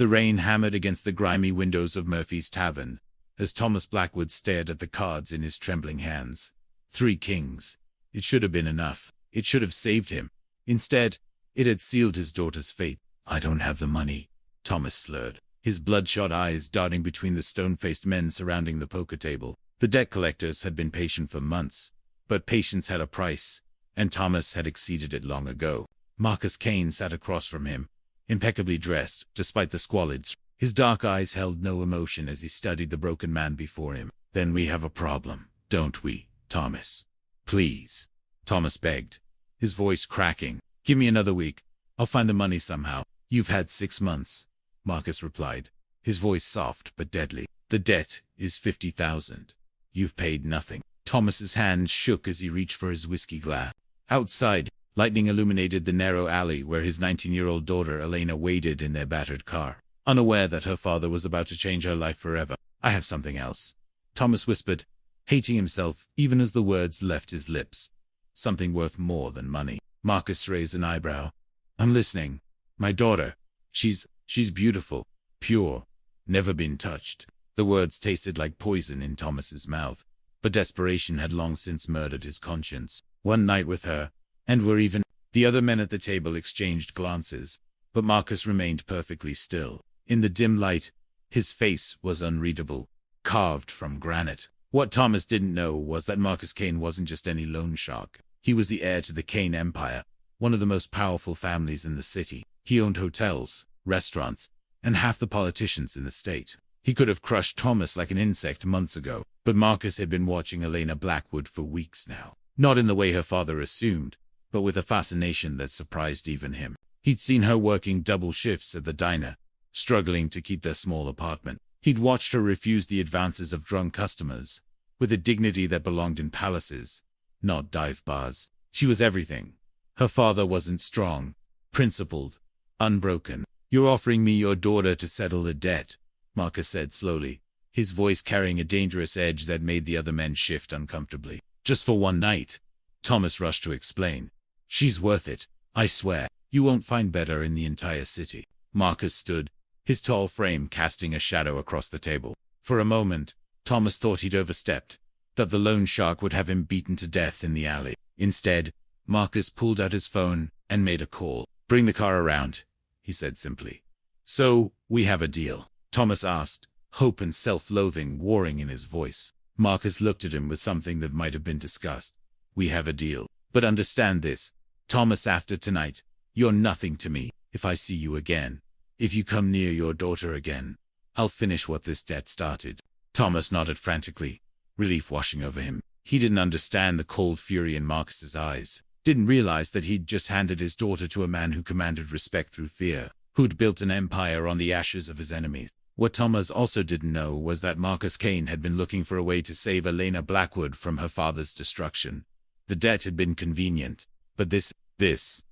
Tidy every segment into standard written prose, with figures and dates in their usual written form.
The rain hammered against the grimy windows of Murphy's Tavern, as Thomas Blackwood stared at the cards in his trembling hands. 3 kings. It should have been enough. It should have saved him. Instead, it had sealed his daughter's fate. "I don't have the money," Thomas slurred, his bloodshot eyes darting between the stone-faced men surrounding the poker table. The debt collectors had been patient for months, but patience had a price, and Thomas had exceeded it long ago. Marcus Kane sat across from him, impeccably dressed, despite the squalid. His dark eyes held no emotion as he studied the broken man before him. "Then we have a problem, don't we, Thomas? Please," Thomas begged, his voice cracking. "Give me another week. I'll find the money somehow." "You've had 6 months," Marcus replied, his voice soft but deadly. "The debt is 50,000. You've paid nothing." Thomas's hand shook as he reached for his whiskey glass. Outside, lightning illuminated the narrow alley where his 19-year-old daughter Elena waited in their battered car, unaware that her father was about to change her life forever. "I have something else," Thomas whispered, hating himself even as the words left his lips. "Something worth more than money." Marcus raised an eyebrow. "I'm listening. My daughter. She's beautiful, pure, never been touched." The words tasted like poison in Thomas's mouth, but desperation had long since murdered his conscience. One night with her, and we're even. The other men at the table exchanged glances, but Marcus remained perfectly still. In the dim light, his face was unreadable, carved from granite. What Thomas didn't know was that Marcus Kane wasn't just any loan shark. He was the heir to the Kane Empire, one of the most powerful families in the city. He owned hotels, restaurants, and half the politicians in the state. He could have crushed Thomas like an insect months ago, but Marcus had been watching Elena Blackwood for weeks now. Not in the way her father assumed, but with a fascination that surprised even him. He'd seen her working double shifts at the diner, struggling to keep their small apartment. He'd watched her refuse the advances of drunk customers, with a dignity that belonged in palaces, not dive bars. She was everything. Her father wasn't strong, principled, unbroken. "You're offering me your daughter to settle the debt," Marcus said slowly, his voice carrying a dangerous edge that made the other men shift uncomfortably. "Just for one night," Thomas rushed to explain. "She's worth it, I swear. You won't find better in the entire city." Marcus stood, his tall frame casting a shadow across the table. For a moment, Thomas thought he'd overstepped, that the loan shark would have him beaten to death in the alley. Instead, Marcus pulled out his phone and made a call. "Bring the car around," he said simply. "So, we have a deal?" Thomas asked, hope and self-loathing warring in his voice. Marcus looked at him with something that might have been disgust. "We have a deal. But understand this, Thomas, after tonight, you're nothing to me. If I see you again, if you come near your daughter again, I'll finish what this debt started." Thomas nodded frantically, relief washing over him. He didn't understand the cold fury in Marcus's eyes, didn't realize that he'd just handed his daughter to a man who commanded respect through fear, who'd built an empire on the ashes of his enemies. What Thomas also didn't know was that Marcus Kane had been looking for a way to save Elena Blackwood from her father's destruction. The debt had been convenient, but this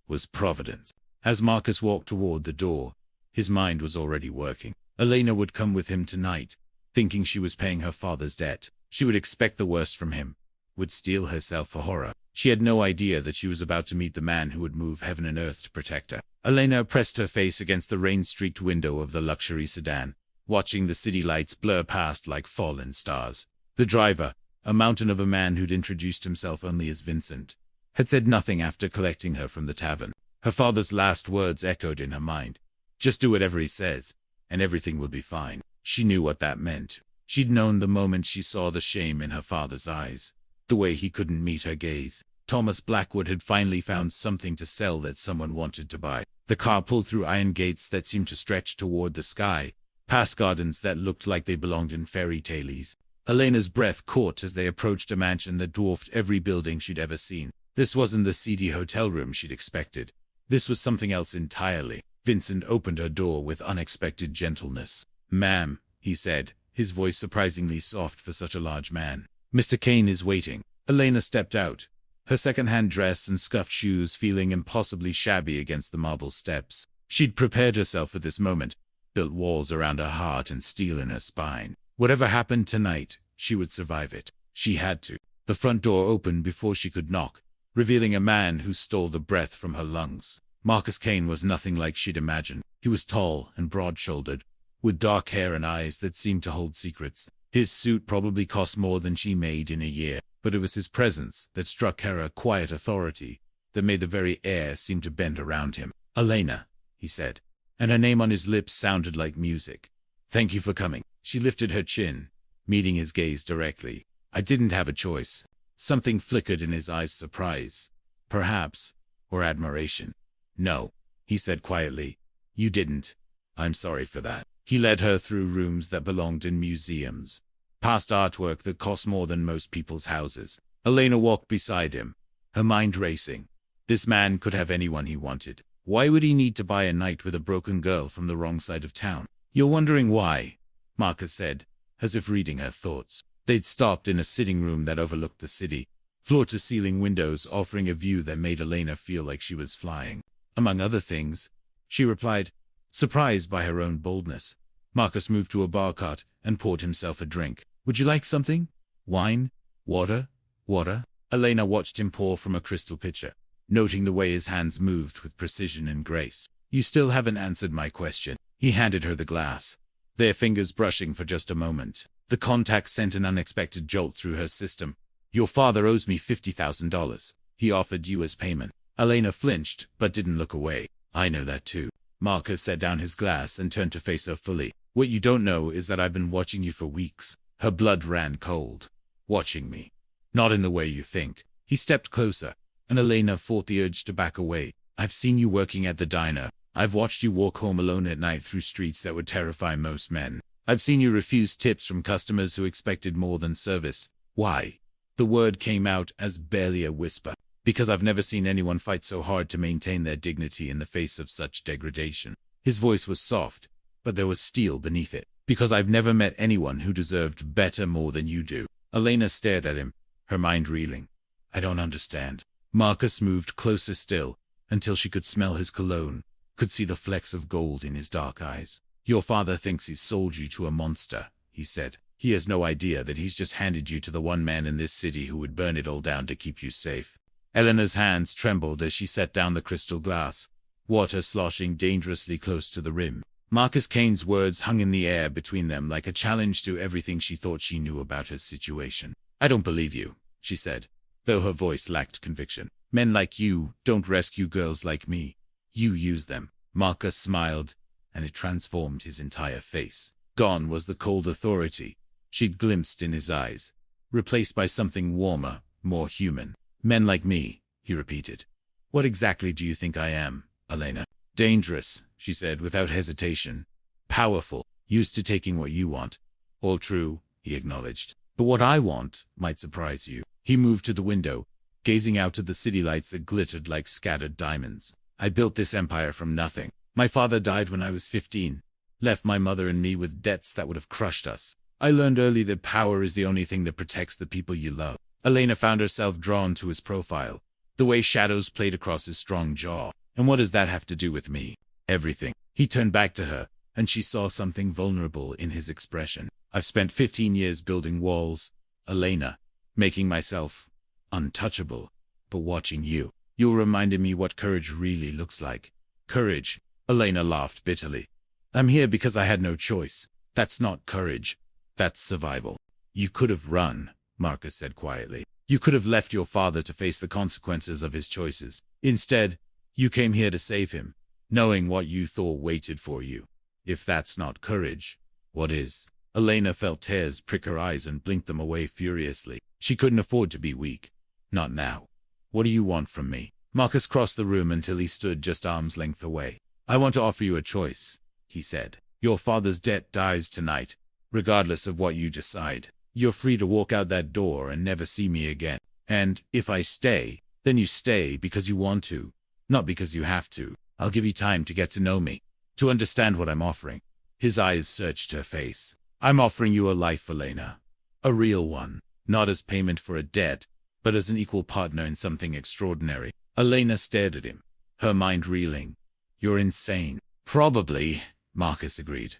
was providence. As Marcus walked toward the door, his mind was already working. Elena would come with him tonight, thinking she was paying her father's debt. She would expect the worst from him, would steel herself for horror. She had no idea that she was about to meet the man who would move heaven and earth to protect her. Elena pressed her face against the rain-streaked window of the luxury sedan, watching the city lights blur past like fallen stars. The driver, a mountain of a man who'd introduced himself only as Vincent, had said nothing after collecting her from the tavern. Her father's last words echoed in her mind. "Just do whatever he says, and everything will be fine." She knew what that meant. She'd known the moment she saw the shame in her father's eyes, the way he couldn't meet her gaze. Thomas Blackwood had finally found something to sell that someone wanted to buy. The car pulled through iron gates that seemed to stretch toward the sky, past gardens that looked like they belonged in fairy tales. Elena's breath caught as they approached a mansion that dwarfed every building she'd ever seen. This wasn't the seedy hotel room she'd expected. This was something else entirely. Vincent opened her door with unexpected gentleness. "Ma'am," he said, his voice surprisingly soft for such a large man. "Mr. Kane is waiting." Elena stepped out, her second-hand dress and scuffed shoes feeling impossibly shabby against the marble steps. She'd prepared herself for this moment, built walls around her heart and steel in her spine. Whatever happened tonight, she would survive it. She had to. The front door opened before she could knock, revealing a man who stole the breath from her lungs. Marcus Kane was nothing like she'd imagined. He was tall and broad-shouldered, with dark hair and eyes that seemed to hold secrets. His suit probably cost more than she made in a year, but it was his presence that struck her a quiet authority that made the very air seem to bend around him. "Elena," he said, and her name on his lips sounded like music. "Thank you for coming." She lifted her chin, meeting his gaze directly. "I didn't have a choice." Something flickered in his eyes, surprise, perhaps, or admiration. "No," he said quietly. "You didn't. I'm sorry for that." He led her through rooms that belonged in museums, past artwork that cost more than most people's houses. Elena walked beside him, her mind racing. This man could have anyone he wanted. Why would he need to buy a night with a broken girl from the wrong side of town? "You're wondering why," Marcus said, as if reading her thoughts. They'd stopped in a sitting room that overlooked the city, floor-to-ceiling windows offering a view that made Elena feel like she was flying. "Among other things," she replied, surprised by her own boldness. Marcus moved to a bar cart and poured himself a drink. "Would you like something? Wine? Water? Water?" Elena watched him pour from a crystal pitcher, noting the way his hands moved with precision and grace. "You still haven't answered my question." He handed her the glass, their fingers brushing for just a moment. The contact sent an unexpected jolt through her system. "Your father owes me $50,000. He offered you as payment." Elena flinched, but didn't look away. "I know that too." Marcus set down his glass and turned to face her fully. "What you don't know is that I've been watching you for weeks." Her blood ran cold. "Watching me. Not in the way you think." He stepped closer, and Elena fought the urge to back away. "I've seen you working at the diner. I've watched you walk home alone at night through streets that would terrify most men. I've seen you refuse tips from customers who expected more than service." "Why?" The word came out as barely a whisper. "Because I've never seen anyone fight so hard to maintain their dignity in the face of such degradation." His voice was soft, but there was steel beneath it. "Because I've never met anyone who deserved better more than you do." Elena stared at him, her mind reeling. "I don't understand." Marcus moved closer still, until she could smell his cologne, could see the flecks of gold in his dark eyes. "Your father thinks he's sold you to a monster," he said. "He has no idea that he's just handed you to the one man in this city who would burn it all down to keep you safe." Eleanor's hands trembled as she set down the crystal glass, water sloshing dangerously close to the rim. Marcus Kane's words hung in the air between them like a challenge to everything she thought she knew about her situation. "I don't believe you," she said, though her voice lacked conviction. "Men like you don't rescue girls like me. You use them." Marcus smiled, and it transformed his entire face. Gone was the cold authority she'd glimpsed in his eyes, replaced by something warmer, more human. "Men like me," he repeated. "What exactly do you think I am, Elena?" "Dangerous," she said without hesitation. "Powerful, used to taking what you want." "All true," he acknowledged. "But what I want might surprise you." He moved to the window, gazing out at the city lights that glittered like scattered diamonds. "I built this empire from nothing. My father died when I was 15, left my mother and me with debts that would have crushed us. I learned early that power is the only thing that protects the people you love." Elena found herself drawn to his profile, the way shadows played across his strong jaw. "And what does that have to do with me?" "Everything." He turned back to her, and she saw something vulnerable in his expression. "I've spent 15 years building walls, Elena, making myself untouchable. But watching you, you reminded me what courage really looks like." "Courage?" Elena laughed bitterly. "I'm here because I had no choice. That's not courage. That's survival." "You could have run," Marcus said quietly. "You could have left your father to face the consequences of his choices. Instead, you came here to save him, knowing what you thought waited for you. If that's not courage, what is?" Elena felt tears prick her eyes and blinked them away furiously. She couldn't afford to be weak. "Not now. What do you want from me?" Marcus crossed the room until he stood just arm's length away. "I want to offer you a choice," he said. "Your father's debt dies tonight, regardless of what you decide. You're free to walk out that door and never see me again. And if I stay, then you stay because you want to, not because you have to. I'll give you time to get to know me, to understand what I'm offering." His eyes searched her face. "I'm offering you a life, Elena. A real one. Not as payment for a debt, but as an equal partner in something extraordinary." Elena stared at him, her mind reeling. "You're insane." "Probably," Marcus agreed.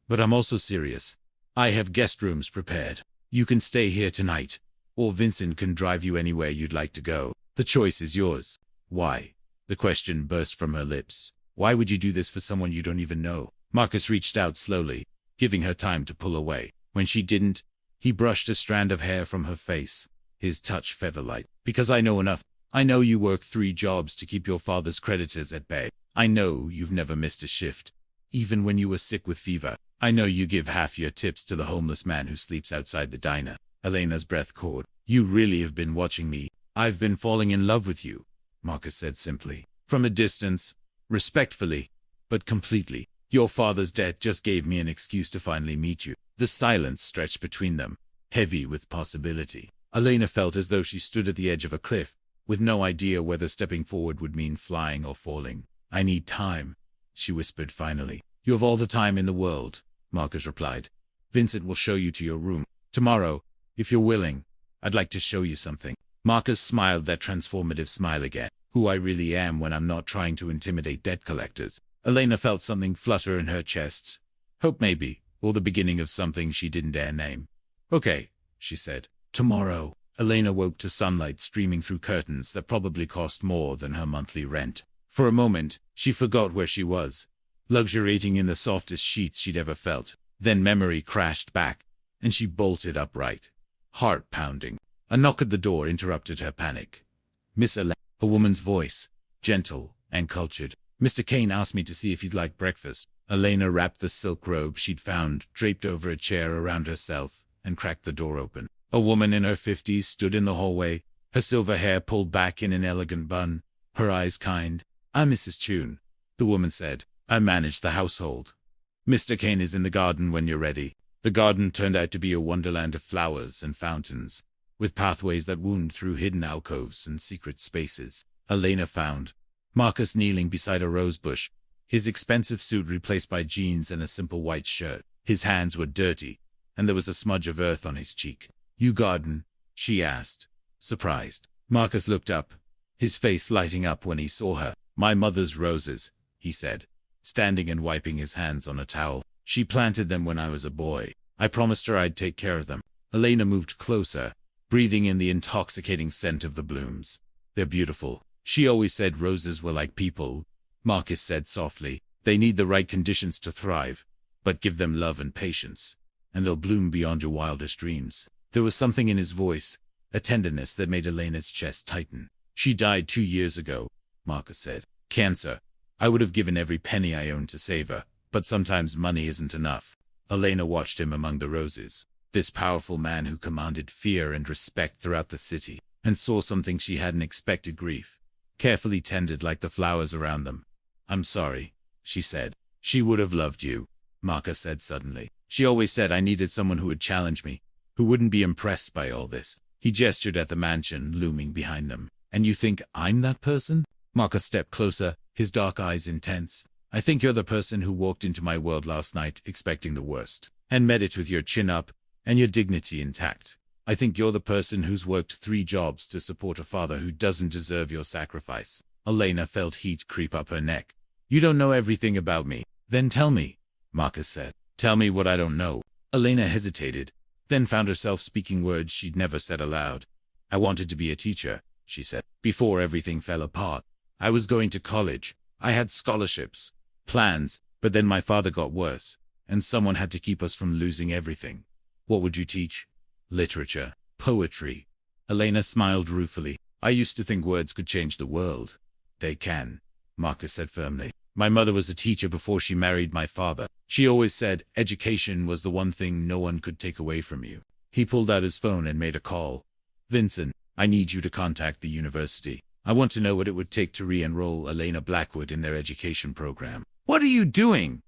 "But I'm also serious. I have guest rooms prepared. You can stay here tonight, or Vincent can drive you anywhere you'd like to go. The choice is yours." "Why?" The question burst from her lips. Why would you do this for someone you don't even know? Marcus reached out slowly, giving her time to pull away. When she didn't, he brushed a strand of hair from her face, his touch feather-light. Because I know enough. I know you work 3 jobs to keep your father's creditors at bay. I know you've never missed a shift, even when you were sick with fever. I know you give half your tips to the homeless man who sleeps outside the diner. Elena's breath caught. You really have been watching me. I've been falling in love with you, Marcus said simply. From a distance, respectfully, but completely. Your father's death just gave me an excuse to finally meet you. The silence stretched between them, heavy with possibility. Elena felt as though she stood at the edge of a cliff, with no idea whether stepping forward would mean flying or falling. I need time, she whispered finally. You have all the time in the world, Marcus replied. Vincent will show you to your room. Tomorrow, if you're willing, I'd like to show you something. Marcus smiled that transformative smile again. Who I really am when I'm not trying to intimidate debt collectors. Elena felt something flutter in her chest. Hope maybe, or the beginning of something she didn't dare name. Okay, she said. Tomorrow. Elena woke to sunlight streaming through curtains that probably cost more than her monthly rent. For a moment, she forgot where she was, luxuriating in the softest sheets she'd ever felt. Then memory crashed back, and she bolted upright, heart pounding. A knock at the door interrupted her panic. Miss Elena, a woman's voice, gentle and cultured. Mr. Kane asked me to see if you'd like breakfast. Elena wrapped the silk robe she'd found draped over a chair around herself and cracked the door open. A woman in her 50s stood in the hallway, her silver hair pulled back in an elegant bun, her eyes kind. I'm Mrs. Chun, the woman said. I manage the household. Mr. Kane is in the garden when you're ready. The garden turned out to be a wonderland of flowers and fountains, with pathways that wound through hidden alcoves and secret spaces. Elena found Marcus kneeling beside a rose bush, his expensive suit replaced by jeans and a simple white shirt. His hands were dirty, and there was a smudge of earth on his cheek. You garden? She asked, surprised. Marcus looked up, his face lighting up when he saw her. My mother's roses, he said, standing and wiping his hands on a towel. She planted them when I was a boy. I promised her I'd take care of them. Elena moved closer, breathing in the intoxicating scent of the blooms. They're beautiful. She always said roses were like people, Marcus said softly. They need the right conditions to thrive, but give them love and patience, and they'll bloom beyond your wildest dreams. There was something in his voice, a tenderness that made Elena's chest tighten. She died 2 years ago, Marcus said. Cancer. I would have given every penny I owned to save her, but sometimes money isn't enough. Elena watched him among the roses, this powerful man who commanded fear and respect throughout the city, and saw something she hadn't expected: grief, carefully tended like the flowers around them. I'm sorry, she said. She would have loved you, Marcus said suddenly. She always said I needed someone who would challenge me, who wouldn't be impressed by all this. He gestured at the mansion looming behind them. And you think I'm that person? Marcus stepped closer, his dark eyes intense. I think you're the person who walked into my world last night expecting the worst, and met it with your chin up and your dignity intact. I think you're the person who's worked 3 jobs to support a father who doesn't deserve your sacrifice. Elena felt heat creep up her neck. You don't know everything about me. Then tell me, Marcus said. Tell me what I don't know. Elena hesitated, then found herself speaking words she'd never said aloud. I wanted to be a teacher, she said. Before everything fell apart, I was going to college. I had scholarships, plans, but then my father got worse, and someone had to keep us from losing everything. What would you teach? Literature, poetry. Elena smiled ruefully. I used to think words could change the world. They can, Marcus said firmly. My mother was a teacher before she married my father. She always said education was the one thing no one could take away from you. He pulled out his phone and made a call. Vincent, I need you to contact the university. I want to know what it would take to re-enroll Elena Blackwood in their education program. What are you doing?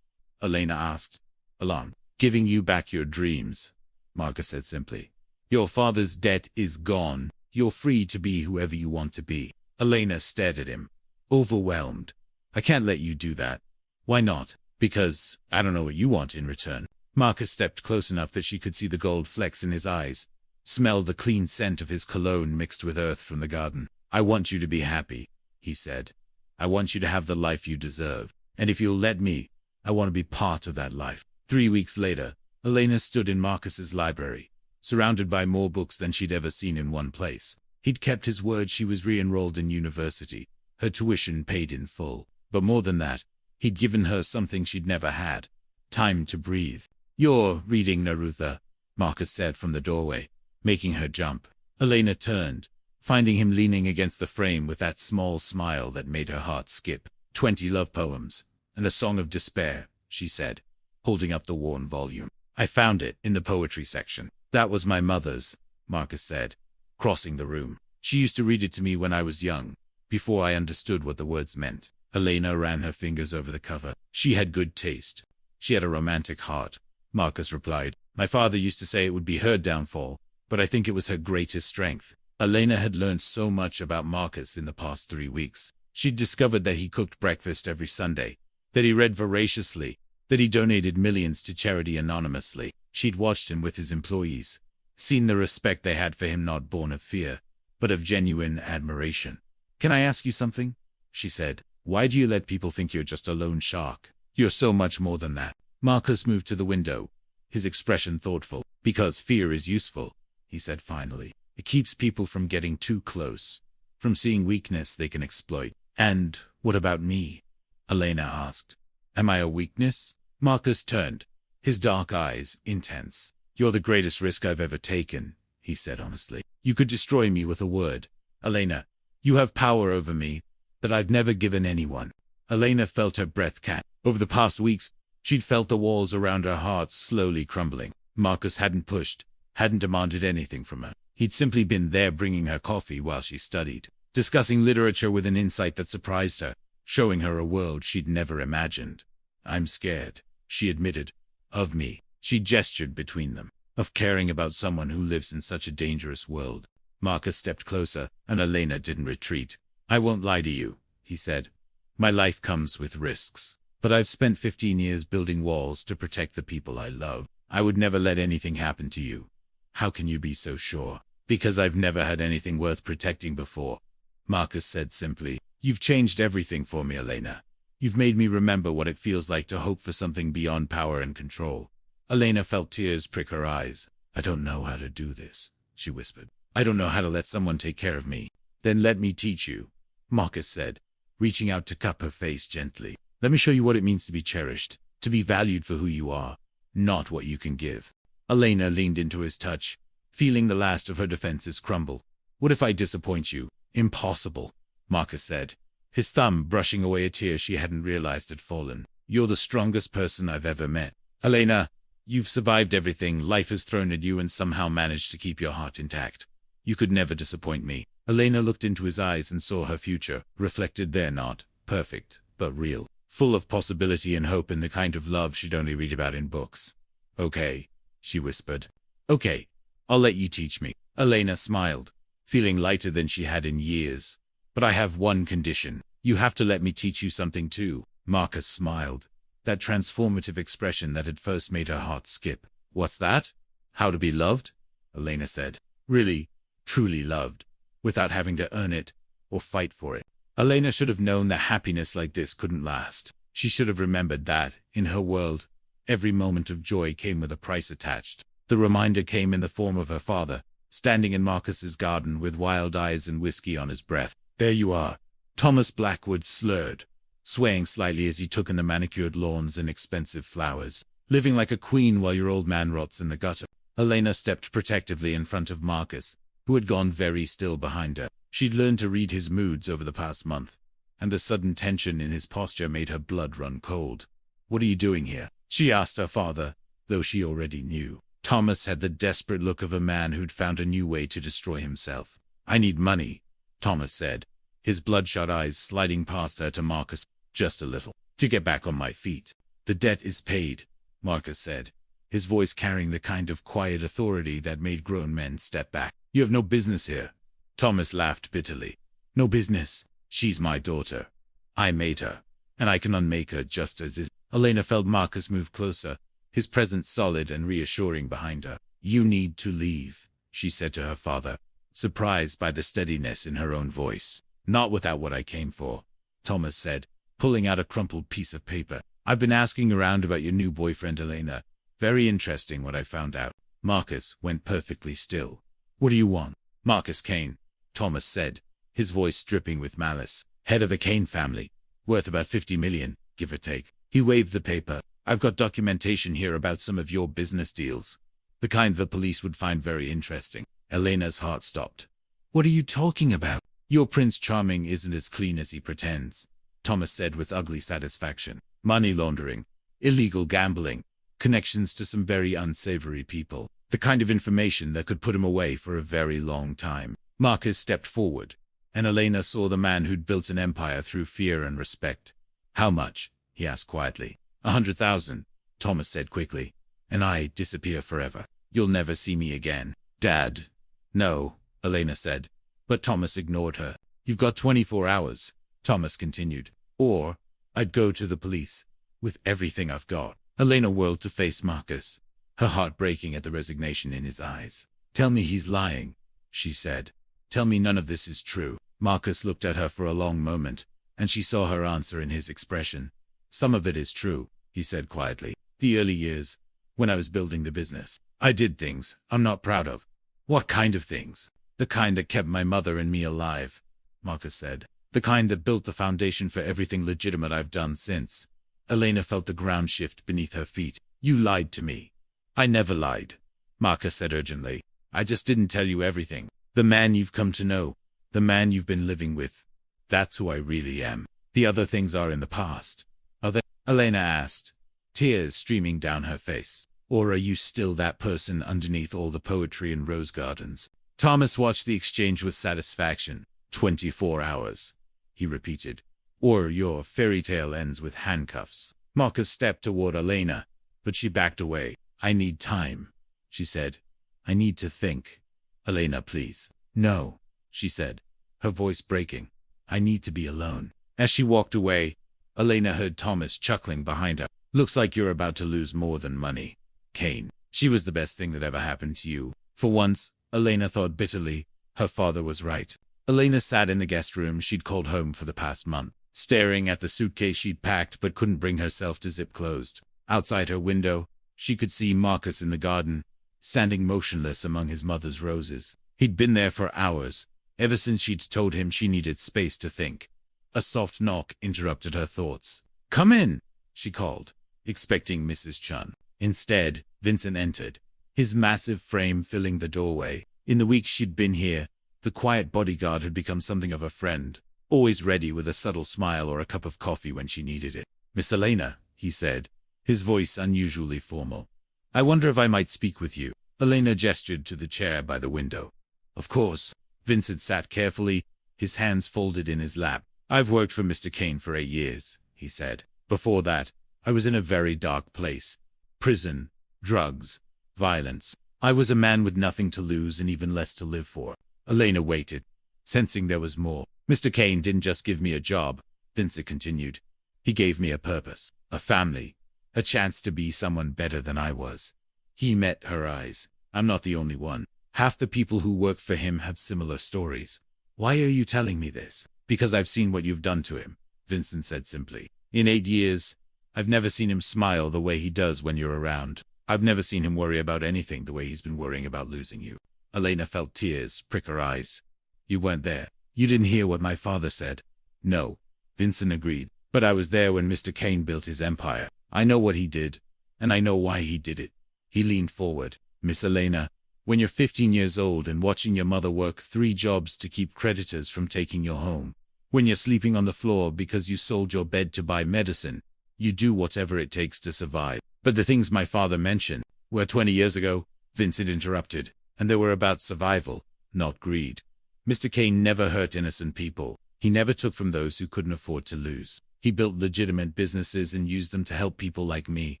Elena asked, alarmed. Giving you back your dreams, Marcus said simply. Your father's debt is gone. You're free to be whoever you want to be. Elena stared at him, overwhelmed. I can't let you do that. Why not? Because I don't know what you want in return. Marcus stepped close enough that she could see the gold flecks in his eyes, smelled the clean scent of his cologne mixed with earth from the garden. I want you to be happy, he said. I want you to have the life you deserve. And if you'll let me, I want to be part of that life. 3 weeks later, Elena stood in Marcus's library, surrounded by more books than she'd ever seen in one place. He'd kept his word. She was re-enrolled in university, her tuition paid in full. But more than that, he'd given her something she'd never had. Time to breathe. "You're reading Neruda," Marcus said from the doorway, making her jump. Elena turned, finding him leaning against the frame with that small smile that made her heart skip. 20 love poems, and a song of despair, she said, holding up the worn volume. "I found it in the poetry section." "That was my mother's," Marcus said, crossing the room. "She used to read it to me when I was young, before I understood what the words meant." Elena ran her fingers over the cover. "She had good taste. She had a romantic heart," Marcus replied. "My father used to say it would be her downfall, but I think it was her greatest strength." Elena had learned so much about Marcus in the past 3 weeks. She'd discovered that he cooked breakfast every Sunday, that he read voraciously, that he donated millions to charity anonymously. She'd watched him with his employees, seen the respect they had for him, not born of fear, but of genuine admiration. "Can I ask you something?" she said. "Why do you let people think you're just a lone shark? You're so much more than that." Marcus moved to the window, his expression thoughtful. "Because fear is useful," he said finally. "It keeps people from getting too close, from seeing weakness they can exploit." "And what about me?" Elena asked. "Am I a weakness?" Marcus turned, his dark eyes intense. "You're the greatest risk I've ever taken," he said honestly. "You could destroy me with a word. Elena, you have power over me that I've never given anyone." Elena felt her breath catch. Over the past weeks, she'd felt the walls around her heart slowly crumbling. Marcus hadn't pushed, hadn't demanded anything from her. He'd simply been there bringing her coffee while she studied, discussing literature with an insight that surprised her, showing her a world she'd never imagined. "I'm scared," she admitted. "Of me." She gestured between them. "Of caring about someone who lives in such a dangerous world." Marcus stepped closer, and Elena didn't retreat. "I won't lie to you," he said. "My life comes with risks. But I've spent 15 years building walls to protect the people I love. I would never let anything happen to you." "How can you be so sure?" "Because I've never had anything worth protecting before," Marcus said simply. "You've changed everything for me, Elena. You've made me remember what it feels like to hope for something beyond power and control." Elena felt tears prick her eyes. "I don't know how to do this," she whispered. "I don't know how to let someone take care of me." "Then let me teach you," Marcus said, reaching out to cup her face gently. "Let me show you what it means to be cherished, to be valued for who you are, not what you can give." Elena leaned into his touch, feeling the last of her defenses crumble. "What if I disappoint you?" "Impossible," Marcus said, his thumb brushing away a tear she hadn't realized had fallen. "You're the strongest person I've ever met. Elena, you've survived everything life has thrown at you and somehow managed to keep your heart intact. You could never disappoint me." Elena looked into his eyes and saw her future, reflected there, not perfect, but real, full of possibility and hope, in the kind of love she'd only read about in books. "Okay," she whispered. "Okay, I'll let you teach me." Elena smiled, feeling lighter than she had in years. "But I have one condition. You have to let me teach you something too." Marcus smiled, that transformative expression that had first made her heart skip. "What's that?" "How to be loved," Elena said. "Really, truly loved, without having to earn it or fight for it." Elena should have known that happiness like this couldn't last. She should have remembered that, in her world, every moment of joy came with a price attached. The reminder came in the form of her father, standing in Marcus's garden with wild eyes and whiskey on his breath. "There you are," Thomas Blackwood slurred, swaying slightly as he took in the manicured lawns and expensive flowers. "Living like a queen while your old man rots in the gutter." Elena stepped protectively in front of Marcus, who had gone very still behind her. She'd learned to read his moods over the past month, and the sudden tension in his posture made her blood run cold. "What are you doing here?" she asked her father, though she already knew. Thomas had the desperate look of a man who'd found a new way to destroy himself. "I need money," Thomas said, his bloodshot eyes sliding past her to Marcus, "just a little, to get back on my feet." "The debt is paid," Marcus said, his voice carrying the kind of quiet authority that made grown men step back. "You have no business here." Thomas laughed bitterly. "No business. She's my daughter. I made her, and I can unmake her just as is." Elena felt Marcus move closer, his presence solid and reassuring behind her. "You need to leave," she said to her father, surprised by the steadiness in her own voice. "Not without what I came for," Thomas said, pulling out a crumpled piece of paper. "I've been asking around about your new boyfriend, Elena. Very interesting what I found out." Marcus went perfectly still. "What do you want?" "Marcus Kane," Thomas said, his voice dripping with malice. Head of the Kane family. Worth about 50 million, give or take. He waved the paper. I've got documentation here about some of your business deals. The kind the police would find very interesting. Elena's heart stopped. What are you talking about? Your Prince Charming isn't as clean as he pretends, Thomas said with ugly satisfaction. Money laundering, illegal gambling, connections to some very unsavory people. The kind of information that could put him away for a very long time. Marcus stepped forward, and Elena saw the man who'd built an empire through fear and respect. How much? He asked quietly. 100,000, Thomas said quickly. And I disappear forever. You'll never see me again. Dad. No, Elena said. But Thomas ignored her. You've got 24 hours, Thomas continued. Or I'd go to the police, with everything I've got. Elena whirled to face Marcus, her heart breaking at the resignation in his eyes. Tell me he's lying, she said. Tell me none of this is true. Marcus looked at her for a long moment, and she saw her answer in his expression. Some of it is true, he said quietly. The early years, when I was building the business, I did things I'm not proud of. What kind of things? The kind that kept my mother and me alive, Marcus said. The kind that built the foundation for everything legitimate I've done since. Elena felt the ground shift beneath her feet. You lied to me. I never lied, Marcus said urgently. I just didn't tell you everything. The man you've come to know, the man you've been living with, that's who I really am. The other things are in the past. Are they? Elena asked, tears streaming down her face. Or are you still that person underneath all the poetry and rose gardens? Thomas watched the exchange with satisfaction. 24 hours, he repeated. Or your fairy tale ends with handcuffs. Marcus stepped toward Elena, but she backed away. I need time, she said. I need to think. Elena, please. No, she said, her voice breaking. I need to be alone. As she walked away, Elena heard Thomas chuckling behind her. Looks like you're about to lose more than money, Kane. She was the best thing that ever happened to you. For once, Elena thought bitterly, her father was right. Elena sat in the guest room she'd called home for the past month, staring at the suitcase she'd packed but couldn't bring herself to zip closed. Outside her window, she could see Marcus in the garden, standing motionless among his mother's roses. He'd been there for hours, ever since she'd told him she needed space to think. A soft knock interrupted her thoughts. Come in, she called, expecting Mrs. Chun. Instead, Vincent entered, his massive frame filling the doorway. In the weeks she'd been here, the quiet bodyguard had become something of a friend, always ready with a subtle smile or a cup of coffee when she needed it. Miss Elena, he said, his voice unusually formal. I wonder if I might speak with you. Elena gestured to the chair by the window. Of course. Vincent sat carefully, his hands folded in his lap. I've worked for Mr. Kane for 8 years, he said. Before that, I was in a very dark place. Prison, drugs, violence. I was a man with nothing to lose and even less to live for. Elena waited, sensing there was more. Mr. Kane didn't just give me a job, Vincent continued. He gave me a purpose, a family, a chance to be someone better than I was. He met her eyes. I'm not the only one. Half the people who work for him have similar stories. Why are you telling me this? Because I've seen what you've done to him, Vincent said simply. In 8 years, I've never seen him smile the way he does when you're around. I've never seen him worry about anything the way he's been worrying about losing you. Elena felt tears prick her eyes. You weren't there. You didn't hear what my father said. No, Vincent agreed. But I was there when Mr. Kane built his empire. I know what he did, and I know why he did it. He leaned forward. Miss Elena, when you're 15 years old and watching your mother work 3 jobs to keep creditors from taking your home, when you're sleeping on the floor because you sold your bed to buy medicine, you do whatever it takes to survive. But the things my father mentioned were 20 years ago, Vincent interrupted, and they were about survival, not greed. Mr. Kane never hurt innocent people. He never took from those who couldn't afford to lose. He built legitimate businesses and used them to help people like me,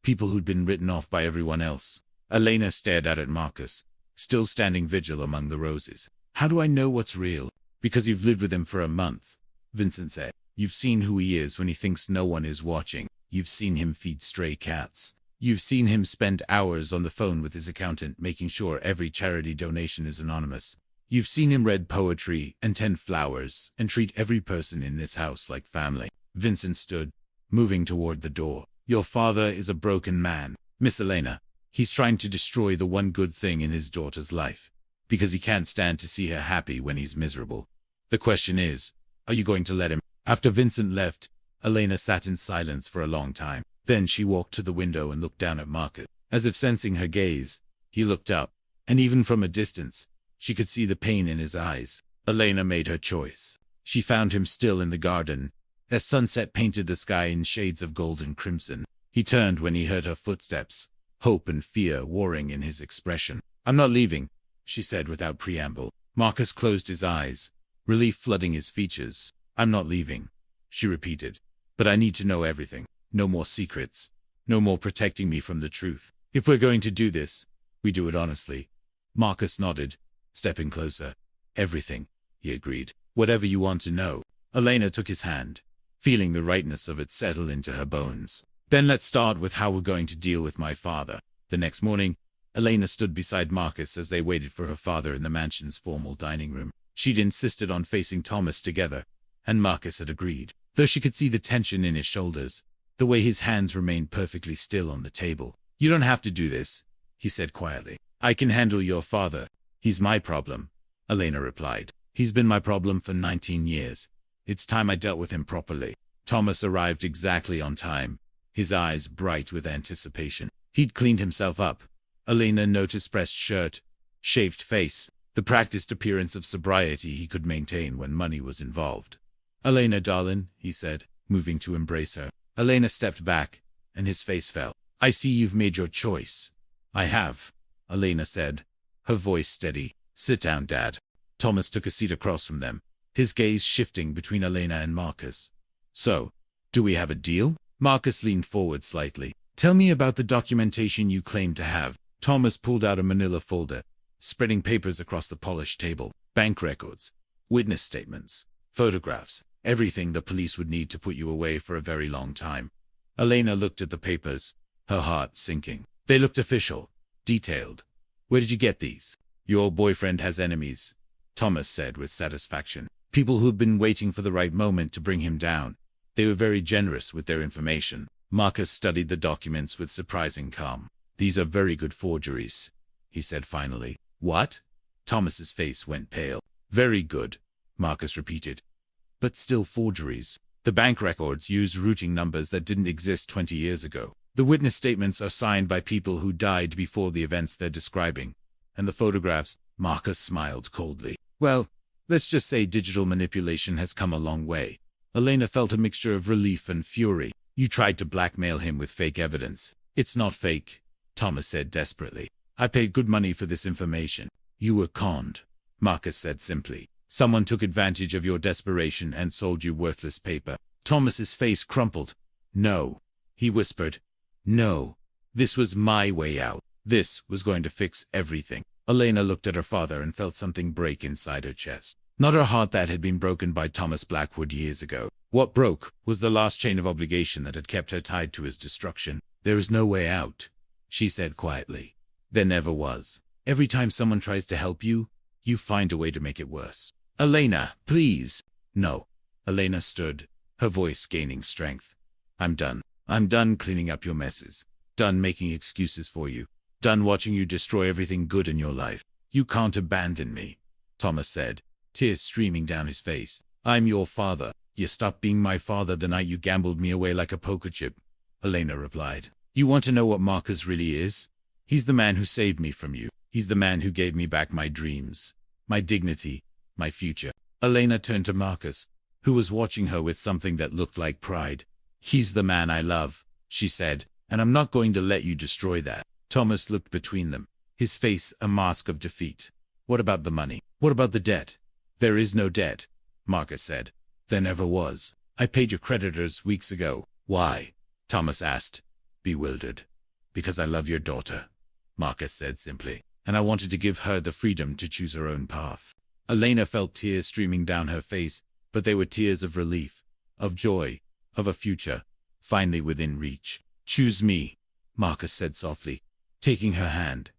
people who'd been written off by everyone else. Elena stared at Marcus, still standing vigil among the roses. How do I know what's real? Because you've lived with him for a month, Vincent said. You've seen who he is when he thinks no one is watching. You've seen him feed stray cats. You've seen him spend hours on the phone with his accountant making sure every charity donation is anonymous. You've seen him read poetry and tend flowers and treat every person in this house like family. Vincent stood, moving toward the door. Your father is a broken man, Miss Elena. He's trying to destroy the one good thing in his daughter's life, because he can't stand to see her happy when he's miserable. The question is, Are you going to let him? After Vincent left, Elena sat in silence for a long time. Then she walked to the window and looked down at Marcus. As if sensing her gaze, he looked up, and even from a distance, she could see the pain in his eyes. Elena made her choice. She found him still in the garden, as sunset painted the sky in shades of gold and crimson. He turned when he heard her footsteps, hope and fear warring in his expression. "I'm not leaving," she said without preamble. Marcus closed his eyes, relief flooding his features. "I'm not leaving," she repeated. "But I need to know everything. No more secrets. No more protecting me from the truth. If we're going to do this, we do it honestly." Marcus nodded, stepping closer. "Everything," he agreed. "Whatever you want to know." Elena took his hand, feeling the rightness of it settle into her bones. "Then let's start with how we're going to deal with my father." The next morning, Elena stood beside Marcus as they waited for her father in the mansion's formal dining room. She'd insisted on facing Thomas together, and Marcus had agreed. Though she could see the tension in his shoulders, the way his hands remained perfectly still on the table. "You don't have to do this," he said quietly. "I can handle your father. He's my problem," Elena replied. "He's been my problem for 19 years. It's time I dealt with him properly." Thomas arrived exactly on time, his eyes bright with anticipation. He'd cleaned himself up. Elena noticed pressed shirt, shaved face, the practiced appearance of sobriety he could maintain when money was involved. "Elena, darling," he said, moving to embrace her. Elena stepped back, and his face fell. "I see you've made your choice." "I have," Elena said, her voice steady. "Sit down, Dad." Thomas took a seat across from them, his gaze shifting between Elena and Marcus. "So, do we have a deal?" Marcus leaned forward slightly. "Tell me about the documentation you claim to have." Thomas pulled out a manila folder, spreading papers across the polished table. "Bank records, witness statements, photographs, everything the police would need to put you away for a very long time." Elena looked at the papers, her heart sinking. They looked official, detailed. "Where did you get these?" "Your boyfriend has enemies," Thomas said with satisfaction. "People who've been waiting for the right moment to bring him down. They were very generous with their information." Marcus studied the documents with surprising calm. "These are very good forgeries," he said finally. "What?" Thomas's face went pale. "Very good," Marcus repeated. "But still forgeries. The bank records use routing numbers that didn't exist 20 years ago. The witness statements are signed by people who died before the events they're describing. And the photographs," Marcus smiled coldly. "Well, let's just say digital manipulation has come a long way." Elena felt a mixture of relief and fury. "You tried to blackmail him with fake evidence." "It's not fake," Thomas said desperately. "I paid good money for this information." "You were conned," Marcus said simply. "Someone took advantage of your desperation and sold you worthless paper." Thomas's face crumpled. "No," he whispered. "No. This was my way out. This was going to fix everything." Elena looked at her father and felt something break inside her chest. Not her heart that had been broken by Thomas Blackwood years ago. What broke was the last chain of obligation that had kept her tied to his destruction. "There is no way out," she said quietly. "There never was. Every time someone tries to help you, you find a way to make it worse." "Elena, please." "No." Elena stood, her voice gaining strength. "I'm done. I'm done cleaning up your messes. Done making excuses for you. Done watching you destroy everything good in your life. You can't abandon me," Thomas said, tears streaming down his face. "I'm your father." "You stopped being my father the night you gambled me away like a poker chip," Elena replied. "You want to know what Marcus really is? He's the man who saved me from you. He's the man who gave me back my dreams, my dignity, my future." Elena turned to Marcus, who was watching her with something that looked like pride. "He's the man I love," she said, "and I'm not going to let you destroy that." Thomas looked between them, his face a mask of defeat. "What about the money? What about the debt?" "There is no debt," Marcus said. "There never was. I paid your creditors weeks ago." "Why?" Thomas asked, bewildered. "Because I love your daughter," Marcus said simply, "and I wanted to give her the freedom to choose her own path." Elena felt tears streaming down her face, but they were tears of relief, of joy, of a future, finally within reach. "Choose me," Marcus said softly, taking her hand.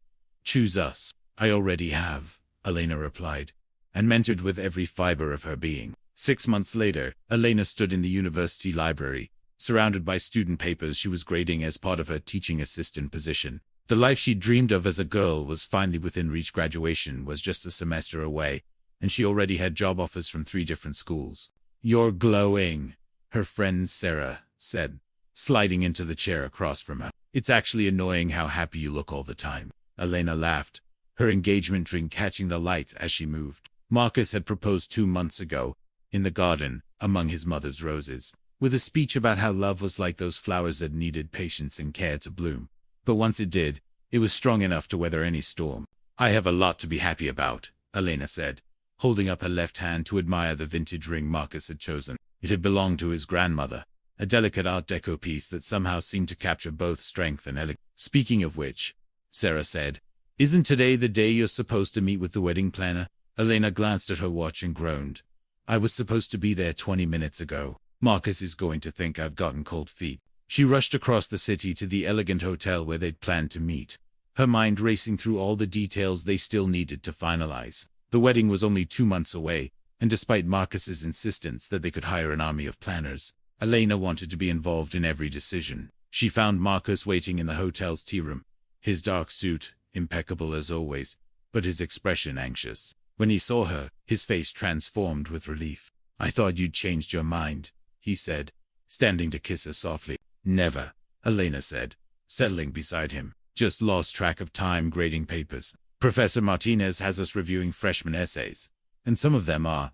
"Choose us." "I already have," Elena replied, and mentored with every fiber of her being. 6 months later, Elena stood in the university library, surrounded by student papers she was grading as part of her teaching assistant position. The life she dreamed of as a girl was finally within reach. Graduation was just a semester away, and she already had job offers from 3 different schools. You're glowing, her friend Sarah said, sliding into the chair across from her. It's actually annoying how happy you look all the time. Elena laughed, her engagement ring catching the lights as she moved. Marcus had proposed 2 months ago, in the garden, among his mother's roses, with a speech about how love was like those flowers that needed patience and care to bloom. But once it did, it was strong enough to weather any storm. I have a lot to be happy about, Elena said, holding up her left hand to admire the vintage ring Marcus had chosen. It had belonged to his grandmother, a delicate Art Deco piece that somehow seemed to capture both strength and elegance. Speaking of which, Sarah said, isn't today the day you're supposed to meet with the wedding planner? Elena glanced at her watch and groaned. I was supposed to be there 20 minutes ago. Marcus is going to think I've gotten cold feet. She rushed across the city to the elegant hotel where they'd planned to meet, her mind racing through all the details they still needed to finalize. The wedding was only 2 months away, and despite Marcus's insistence that they could hire an army of planners, Elena wanted to be involved in every decision. She found Marcus waiting in the hotel's tea room, his dark suit, impeccable as always, but his expression anxious. When he saw her, his face transformed with relief. I thought you'd changed your mind, he said, standing to kiss her softly. Never, Elena said, settling beside him. Just lost track of time grading papers. Professor Martinez has us reviewing freshman essays, and some of them are ...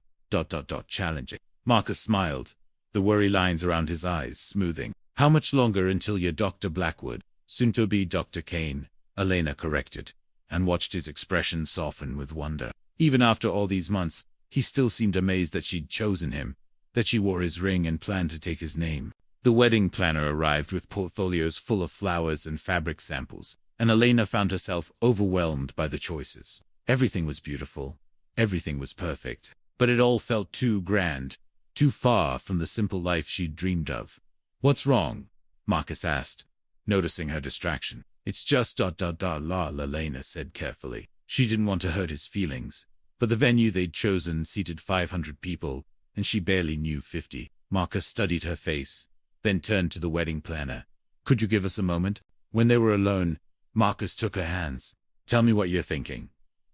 challenging. Marcus smiled, the worry lines around his eyes smoothing. How much longer until you're Dr. Blackwood? Soon to be Dr. Kane, Elena corrected, and watched his expression soften with wonder. Even after all these months, he still seemed amazed that she'd chosen him, that she wore his ring and planned to take his name. The wedding planner arrived with portfolios full of flowers and fabric samples, and Elena found herself overwhelmed by the choices. Everything was beautiful, everything was perfect, but it all felt too grand, too far from the simple life she'd dreamed of. What's wrong? Marcus asked, noticing her distraction. It's just ... Elena said carefully. She didn't want to hurt his feelings, but the venue they'd chosen seated 500 people, and she barely knew 50. Marcus studied her face, then turned to the wedding planner. Could you give us a moment? When they were alone, Marcus took her hands. Tell me what you're thinking.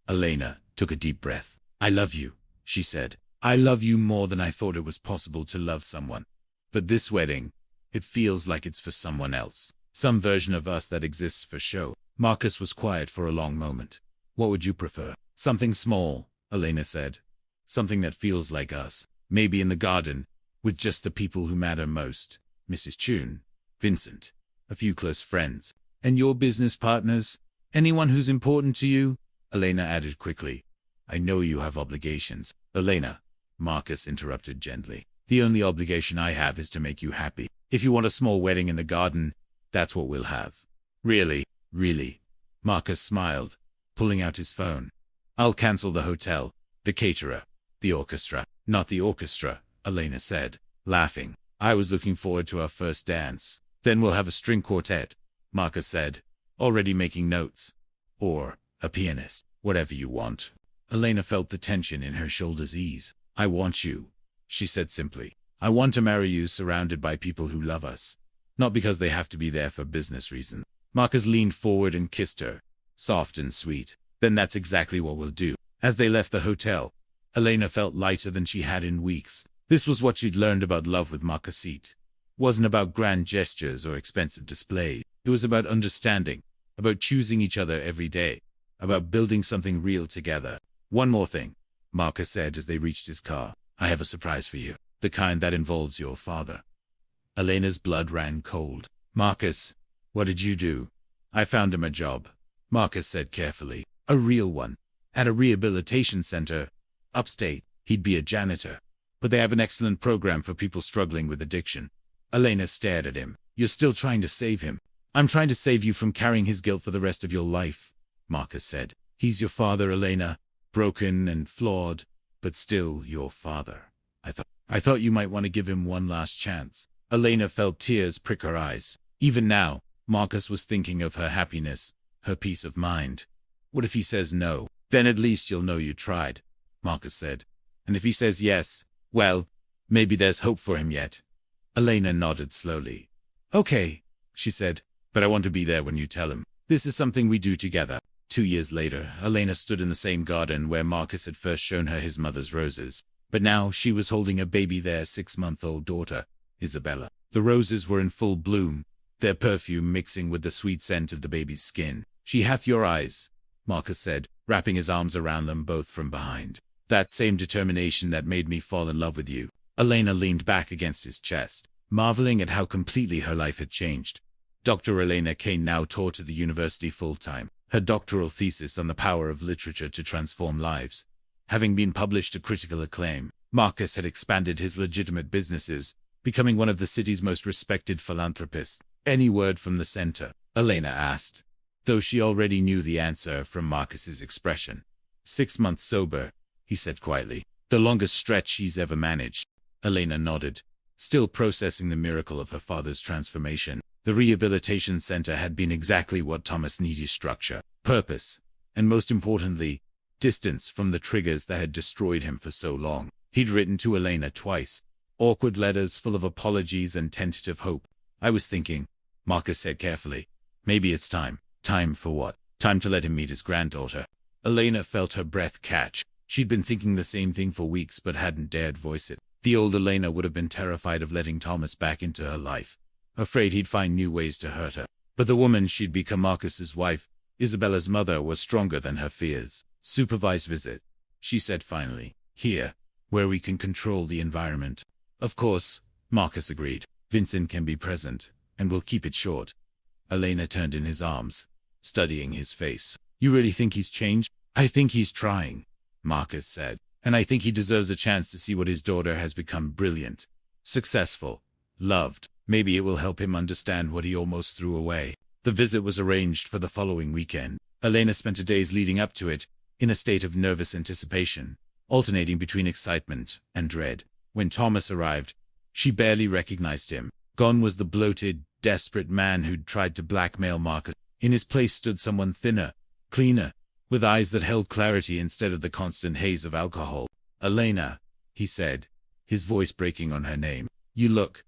Elena took a deep breath. I love you, she said. I love you more than I thought it was possible to love someone. But this wedding, it feels like it's for someone else. Some version of us that exists for show. Marcus was quiet for a long moment. What would you prefer? Something small, Elena said. Something that feels like us. Maybe in the garden, with just the people who matter most. Mrs. Chun, Vincent, a few close friends. And your business partners? Anyone who's important to you? Elena added quickly. I know you have obligations. Elena, Marcus interrupted gently. The only obligation I have is to make you happy. If you want a small wedding in the garden, that's what we'll have. Really, really. Marcus smiled, pulling out his phone. I'll cancel the hotel, the caterer, the orchestra. Not the orchestra, Elena said, laughing. I was looking forward to our first dance. Then we'll have a string quartet, Marcus said, already making notes. Or a pianist, whatever you want. Elena felt the tension in her shoulders ease. I want you, she said simply. I want to marry you surrounded by people who love us. Not because they have to be there for business reasons. Marcus leaned forward and kissed her, soft and sweet. Then that's exactly what we'll do. As they left the hotel, Elena felt lighter than she had in weeks. This was what she'd learned about love with Marcus. It wasn't about grand gestures or expensive displays. It was about understanding, about choosing each other every day, about building something real together. One more thing, Marcus said as they reached his car. I have a surprise for you. The kind that involves your father. Elena's blood ran cold. Marcus, what did you do? I found him a job, Marcus said carefully. A real one. At a rehabilitation center. Upstate. He'd be a janitor. But they have an excellent program for people struggling with addiction. Elena stared at him. You're still trying to save him. I'm trying to save you from carrying his guilt for the rest of your life, Marcus said. He's your father, Elena. Broken and flawed, but still your father. I thought you might want to give him one last chance. Elena felt tears prick her eyes. Even now, Marcus was thinking of her happiness, her peace of mind. What if he says no? Then at least you'll know you tried, Marcus said. And if he says yes, well, maybe there's hope for him yet. Elena nodded slowly. Okay, she said, but I want to be there when you tell him. This is something we do together. 2 years later, Elena stood in the same garden where Marcus had first shown her his mother's roses. But now she was holding a baby, their 6-month-old daughter, Isabella. The roses were in full bloom, their perfume mixing with the sweet scent of the baby's skin. "She hath your eyes," Marcus said, wrapping his arms around them both from behind. "That same determination that made me fall in love with you." Elena leaned back against his chest, marveling at how completely her life had changed. Dr. Elena Kane now taught at the university full-time, her doctoral thesis on the power of literature to transform lives. Having been published to critical acclaim, Marcus had expanded his legitimate businesses, becoming one of the city's most respected philanthropists. "Any word from the center?" Elena asked, though she already knew the answer from Marcus's expression. 6 months sober, he said quietly. "The longest stretch he's ever managed." Elena nodded, still processing the miracle of her father's transformation. The rehabilitation center had been exactly what Thomas needed: structure, purpose, and most importantly, distance from the triggers that had destroyed him for so long. He'd written to Elena twice, awkward letters full of apologies and tentative hope. "I was thinking," Marcus said carefully, "maybe it's time." Time for what? Time to let him meet his granddaughter. Elena felt her breath catch. She'd been thinking the same thing for weeks but hadn't dared voice it. The old Elena would have been terrified of letting Thomas back into her life, afraid he'd find new ways to hurt her. But the woman she'd become, Marcus's wife, Isabella's mother, was stronger than her fears. "Supervised visit," she said finally. "Here, where we can control the environment." "Of course," Marcus agreed. "Vincent can be present, and we'll keep it short." Elena turned in his arms, studying his face. "You really think he's changed?" "I think he's trying," Marcus said. "And I think he deserves a chance to see what his daughter has become: brilliant, successful, loved. Maybe it will help him understand what he almost threw away." The visit was arranged for the following weekend. Elena spent the days leading up to it in a state of nervous anticipation, alternating between excitement and dread. When Thomas arrived, she barely recognized him. Gone was the bloated, desperate man who'd tried to blackmail Marcus. In his place stood someone thinner, cleaner, with eyes that held clarity instead of the constant haze of alcohol. "Elena," he said, his voice breaking on her name. You look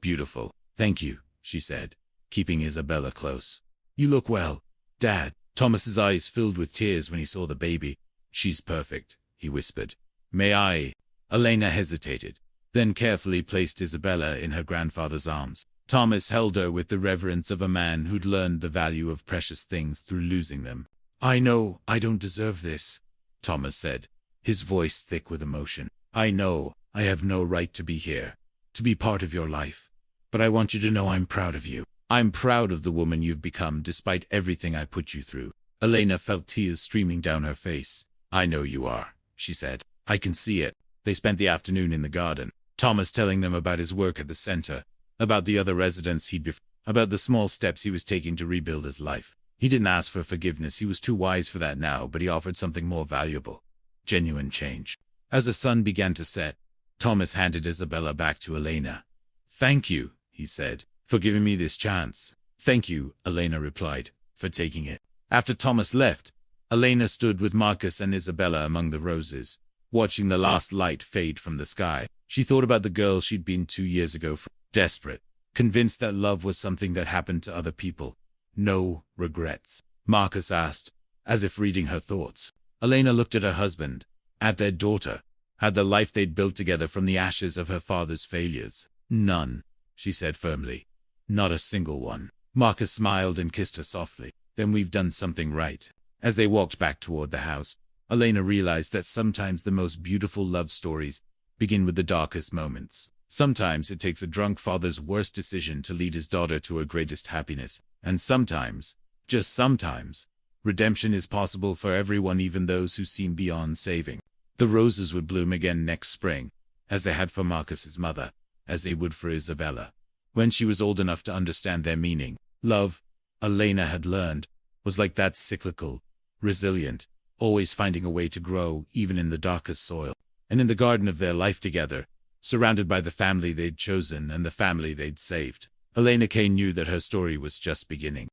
beautiful." "Thank you," she said, keeping Isabella close. "You look well, Dad." Thomas's eyes filled with tears when he saw the baby. "She's perfect," he whispered. "May I?" Elena hesitated, then carefully placed Isabella in her grandfather's arms. Thomas held her with the reverence of a man who'd learned the value of precious things through losing them. "I know I don't deserve this," Thomas said, his voice thick with emotion. "I know I have no right to be here, to be part of your life. But I want you to know I'm proud of you. I'm proud of the woman you've become despite everything I put you through." Elena felt tears streaming down her face. "I know you are," she said. "I can see it." They spent the afternoon in the garden, Thomas telling them about his work at the center, about the other residents he'd befriended, about the small steps he was taking to rebuild his life. He didn't ask for forgiveness, he was too wise for that now, but he offered something more valuable: genuine change. As the sun began to set, Thomas handed Isabella back to Elena. "Thank you," he said, "for giving me this chance." "Thank you," Elena replied, "for taking it." After Thomas left, Elena stood with Marcus and Isabella among the roses, watching the last light fade from the sky. She thought about the girl she'd been 2 years ago, desperate, convinced that love was something that happened to other people. "No regrets?" Marcus asked, as if reading her thoughts. Elena looked at her husband, at their daughter, at the life they'd built together from the ashes of her father's failures. "None," she said firmly. "Not a single one." Marcus smiled and kissed her softly. "Then we've done something right." As they walked back toward the house, Elena realized that sometimes the most beautiful love stories begin with the darkest moments. Sometimes it takes a drunk father's worst decision to lead his daughter to her greatest happiness. And sometimes, just sometimes, redemption is possible for everyone, even those who seem beyond saving. The roses would bloom again next spring, as they had for Marcus's mother, as they would for Isabella, when she was old enough to understand their meaning. Love, Elena had learned, was like that: cyclical, resilient, always finding a way to grow, even in the darkest soil. And in the garden of their life together, surrounded by the family they'd chosen and the family they'd saved, Elena Kane knew that her story was just beginning.